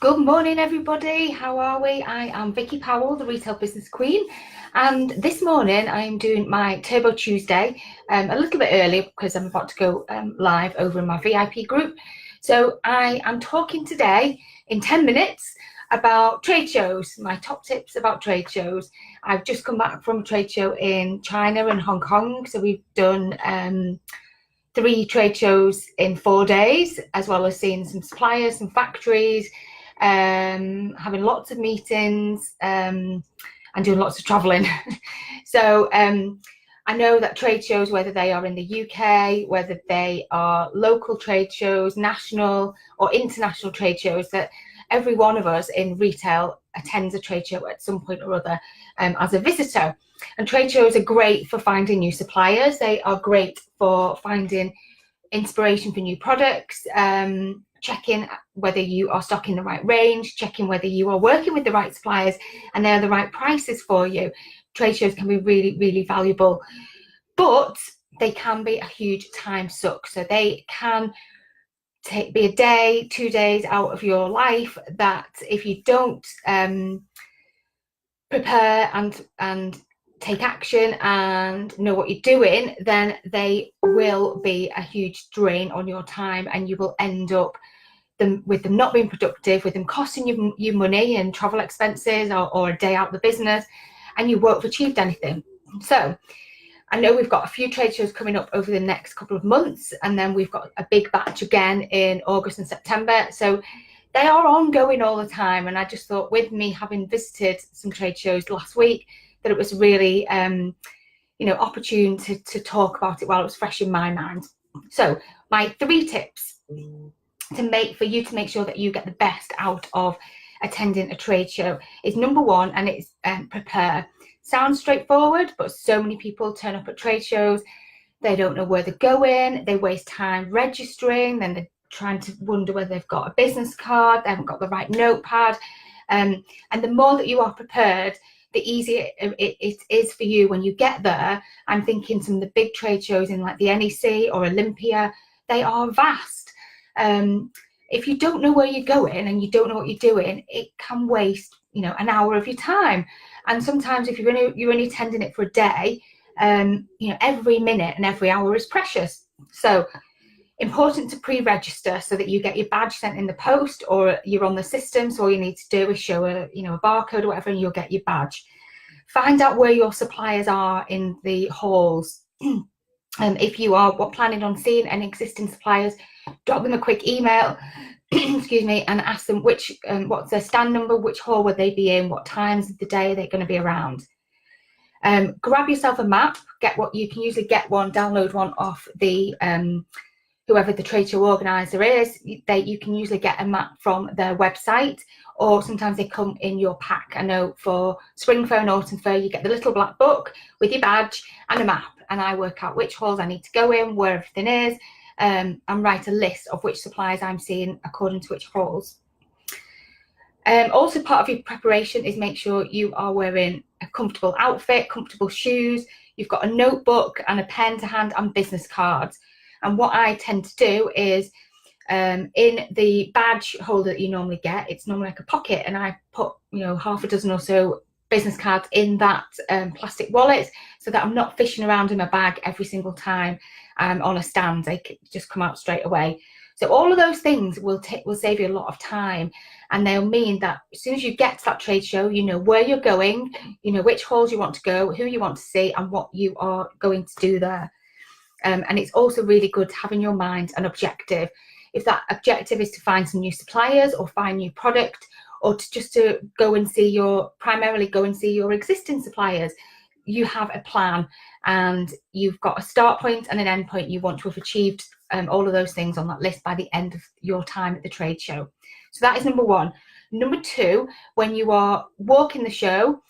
Good morning, everybody. How are we? I am Vicky Powell, the Retail Business Queen, and this morning I'm doing my Turbo Tuesday a little bit early because I'm about to go live over in my VIP group. So I am talking today in 10 minutes about trade shows, my top tips about trade shows. I've just come back from a trade show in China and Hong Kong, so we've done 3 trade shows in 4 days, as well as seeing some suppliers, some factories, having lots of meetings, and doing lots of traveling. So I know that trade shows, whether they are in the UK, whether they are local trade shows, national or international trade shows, that every one of us in retail attends a trade show at some point or other as a visitor. And trade shows are great for finding new suppliers. They are great for finding inspiration for new products, checking whether you are stocking the right range, checking whether you are working with the right suppliers and they're the right prices for you. Trade shows can be really, really valuable, but they can be a huge time suck. So they can be a day, 2 days out of your life that if you don't prepare and take action and know what you're doing, then they will be a huge drain on your time, and you will end up with them not being productive, with them costing you money and travel expenses, or a day out of the business, and you won't have achieved anything. So I know we've got a few trade shows coming up over the next couple of months, and then we've got a big batch again in August and September. So they are ongoing all the time, and I just thought, with me having visited some trade shows last week, that it was really opportune to talk about it while it was fresh in my mind. So my 3 tips for you to make sure that you get the best out of attending a trade show is, number 1, and it's prepare. Sounds straightforward, but so many people turn up at trade shows, they don't know where they're going, they waste time registering, then they're trying to wonder whether they've got a business card, they haven't got the right notepad, and the more that you are prepared, the easier it is for you when you get there. I'm thinking some of the big trade shows in like the NEC or Olympia, they are vast. If you don't know where you're going and you don't know what you're doing, it can waste an hour of your time. And sometimes if you're only attending it for a day, every minute and every hour is precious. So important to pre-register so that you get your badge sent in the post, or you're on the system, so all you need to do is show a barcode or whatever, and you'll get your badge. Find out where your suppliers are in the halls. If you are planning on seeing any existing suppliers, drop them a quick email excuse me, and ask them what's their stand number, which hall would they be in, what times of the day they're going to be around. Grab yourself a map. You can usually get one, download one off the whoever the trade show organizer is. You can usually get a map from their website, or sometimes they come in your pack. I know for Spring Fair and Autumn Fair, you get the little black book with your badge and a map, and I work out which halls I need to go in, where everything is, and write a list of which suppliers I'm seeing according to which halls. Also, part of your preparation is make sure you are wearing a comfortable outfit, comfortable shoes, you've got a notebook and a pen to hand, and business cards. And what I tend to do is, in the badge holder that you normally get, it's normally like a pocket, and I put half a dozen or so business cards in that plastic wallet, so that I'm not fishing around in my bag every single time I'm on a stand. They just come out straight away. So all of those things will save you a lot of time, and they'll mean that as soon as you get to that trade show, you know where you're going, you know which halls you want to go, who you want to see, and what you are going to do there. And it's also really good to have in your mind an objective. If that objective is to find some new suppliers or find new product, or just to primarily go and see your existing suppliers, you have a plan, and you've got a start point and an end point. You want to have achieved all of those things on that list by the end of your time at the trade show. So that is number 1. Number 2, when you are walking the show,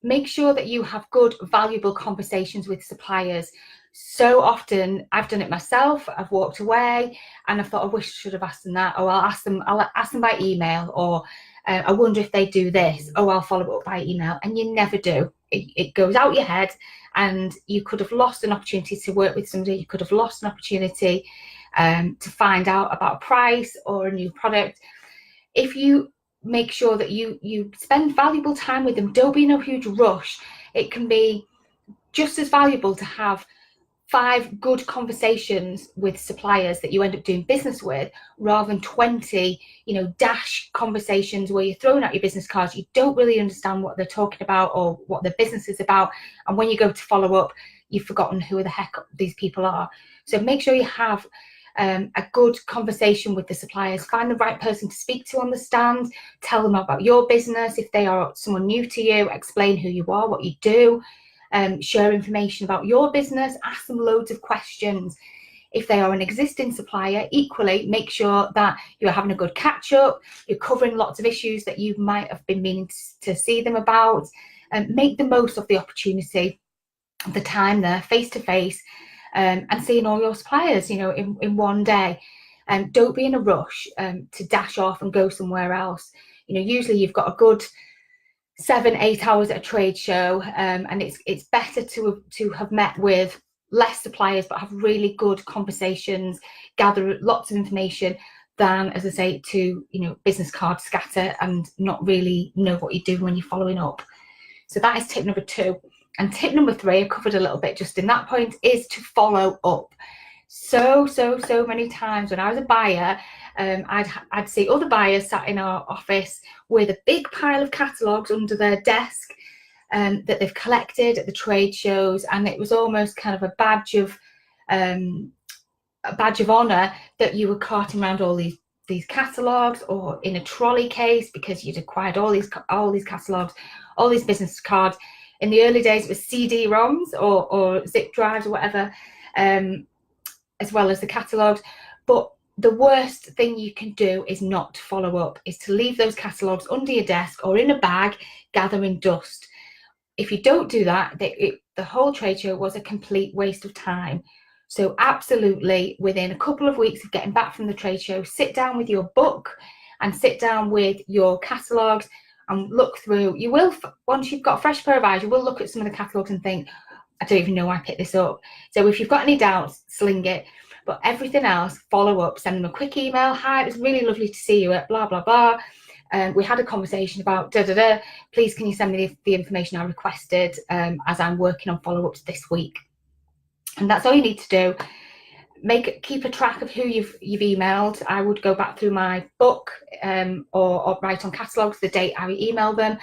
make sure that you have good, valuable conversations with suppliers. So often I've done it myself. I've walked away and I thought, I wish I should have asked them that, or I'll ask them by email, or I wonder if they do this, or I'll follow up by email, and you never do. It goes out your head, and you could have lost an opportunity to work with somebody. You could have lost an opportunity to find out about a price or a new product. If you make sure that you spend valuable time with them. Don't be in a huge rush. It can be just as valuable to have 5 good conversations with suppliers that you end up doing business with, rather than 20, dash conversations where you're throwing out your business cards. You don't really understand what they're talking about or what their business is about. And when you go to follow up, you've forgotten who the heck these people are. So make sure you have a good conversation with the suppliers. Find the right person to speak to on the stand. Tell them about your business. If they are someone new to you, explain who you are, what you do. Share information about your business. Ask them loads of questions. If they are an existing supplier, equally make sure that you're having a good catch up. You're covering lots of issues that you might have been meaning to see them about. Make the most of the opportunity, the time there, face to face, and seeing all your suppliers, in one day. Don't be in a rush to dash off and go somewhere else. Usually you've got a good 7-8 hours at a trade show, and it's better to have met with less suppliers but have really good conversations, gather lots of information, than, as I say, to business card scatter and not really know what you're doing when you're following up. So that is tip number 2. And tip number 3, I covered a little bit just in that point, is to follow up. So many times when I was a buyer, I'd see other buyers sat in our office with a big pile of catalogues under their desk that they've collected at the trade shows, and it was almost kind of a badge of honour that you were carting around all these catalogues, or in a trolley case, because you'd acquired all these catalogues, all these business cards. In the early days, it was CD-ROMs or zip drives or whatever, as well as the catalogues. But the worst thing you can do is not to follow up, is to leave those catalogues under your desk or in a bag gathering dust. If you don't do that, the whole trade show was a complete waste of time. So absolutely, within a couple of weeks of getting back from the trade show, sit down with your book and sit down with your catalogues and look through. You will, once you've got a fresh pair of eyes, you will look at some of the catalogues and think, I don't even know why I picked this up. So if you've got any doubts, sling it. But everything else, follow up, send them a quick email. Hi, it was really lovely to see you at blah, blah, blah. We had a conversation about da-da-da. Please, can you send me the information I requested, as I'm working on follow-ups this week. And that's all you need to do. Keep a track of who you've emailed. I would go back through my book, or write on catalogues the date I emailed them.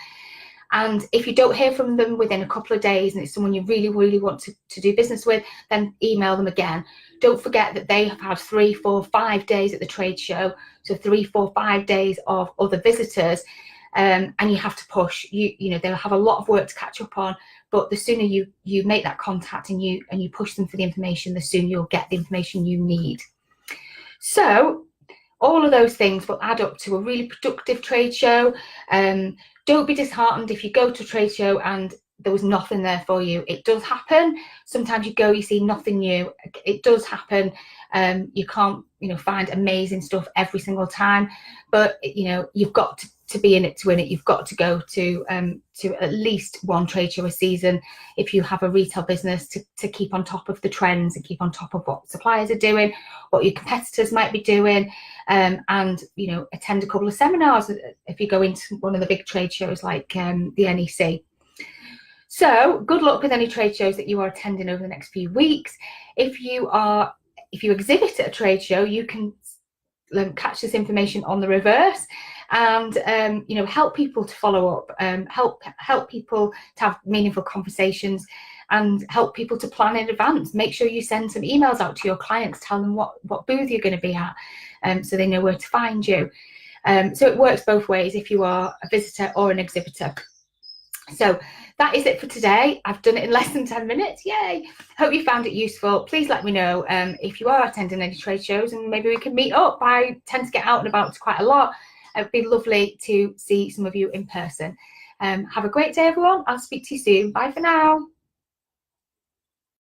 And if you don't hear from them within a couple of days and it's someone you really, really want to do business with, then email them again. Don't forget that they have had 3, 4, 5 days at the trade show. So 3, 4, 5 days of other visitors. And you have to push. They'll have a lot of work to catch up on. But the sooner you make that contact and you push them for the information, the sooner you'll get the information you need. So all of those things will add up to a really productive trade show. Don't be disheartened if you go to a trade show and there was nothing there for you. It does happen. Sometimes you go, you see nothing new. It does happen. You can't, find amazing stuff every single time. But you've got to be in it to win it. You've got to go to at least one trade show a season if you have a retail business, to keep on top of the trends and keep on top of what suppliers are doing, what your competitors might be doing, and attend a couple of seminars if you go into one of the big trade shows like the NEC. So good luck with any trade shows that you are attending over the next few weeks. If you exhibit at a trade show, you can catch this information on the reverse, and help people to follow up, help people to have meaningful conversations, and help people to plan in advance. Make sure you send some emails out to your clients, tell them what booth you're going to be at, so they know where to find you. So it works both ways if you are a visitor or an exhibitor. So that is it for today. I've done it in less than 10 minutes. Yay! Hope you found it useful. Please let me know if you are attending any trade shows, and maybe we can meet up. I tend to get out and about quite a lot. It'd be lovely to see some of you in person. Have a great day, everyone. I'll speak to you soon. Bye for now.